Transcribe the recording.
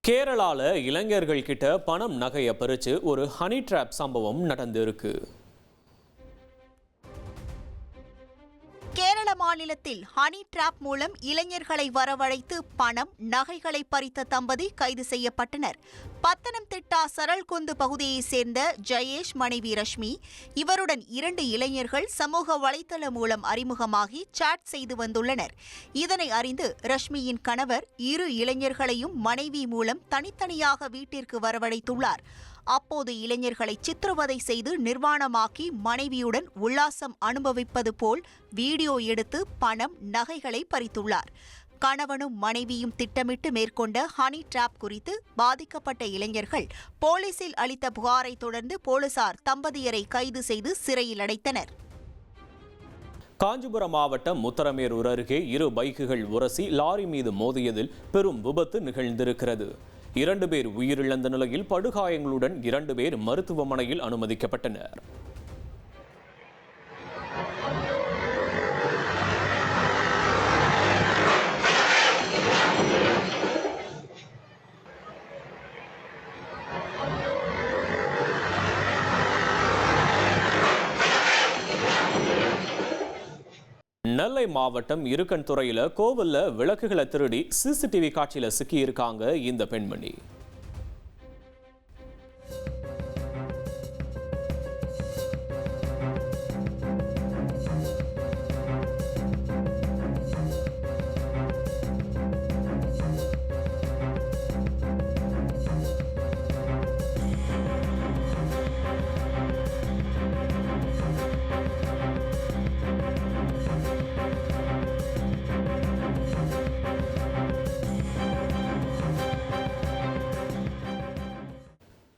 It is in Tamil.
கேரளால இளைஞர்கள் கிட்ட பணம் நகையை பறிச்சு ஒரு ஹனி ட்ராப் சம்பவம் நடந்திருக்கு. கேரள மாநிலத்தில் ஹனி டிராப் மூலம் இளைஞர்களை வரவழைத்து பணம் நகைகளை பறித்த தம்பதி கைது செய்யப்பட்டனர். பத்தனம்திட்டா சரல்குந்து பகுதியைச் சேர்ந்த ஜெயேஷ் மனைவி ரஷ்மி, இவருடன் 2 இளைஞர்கள் சமூக வலைதளம் மூலம் அறிமுகமாகி சாட் செய்து வந்துள்ளனர். இதனை அறிந்து ரஷ்மியின் கணவர் 2 இளைஞர்களையும் மனைவி மூலம் தனித்தனியாக வீட்டிற்கு வரவழைத்துள்ளார். அப்போது இளைஞர்களை சித்திரவதை செய்து நிர்வாணமாக்கி மனைவியுடன் உல்லாசம் அனுபவிப்பது போல் வீடியோ எடுத்து பணம் நகைகளை பறித்துள்ளார். கணவனும் மனைவியும் திட்டமிட்டு மேற்கொண்ட ஹனி டிராப் குறித்து பாதிக்கப்பட்ட இளைஞர்கள் போலீசில் அளித்த புகாரை தொடர்ந்து போலீசார் தம்பதியரை கைது செய்து சிறையில் அடைத்தனர். காஞ்சிபுரம் மாவட்டம் முத்தரமேரூர் அருகே 2 பைக்குகள் உரசி லாரி மீது மோதியதில் பெரும் விபத்து நிகழ்ந்திருக்கிறது. 2 பேர் உயிரிழந்த நிலையில் படுகாயங்களுடன் 2 பேர் மருத்துவமனையில் அனுமதிக்கப்பட்டனர். நெல்லை மாவட்டம் இருக்கன்துறையில கோவில்ல விளக்குகளை திருடி சிசிடிவி காட்சியில சிக்கியிருக்காங்க இந்த பெண்மணி.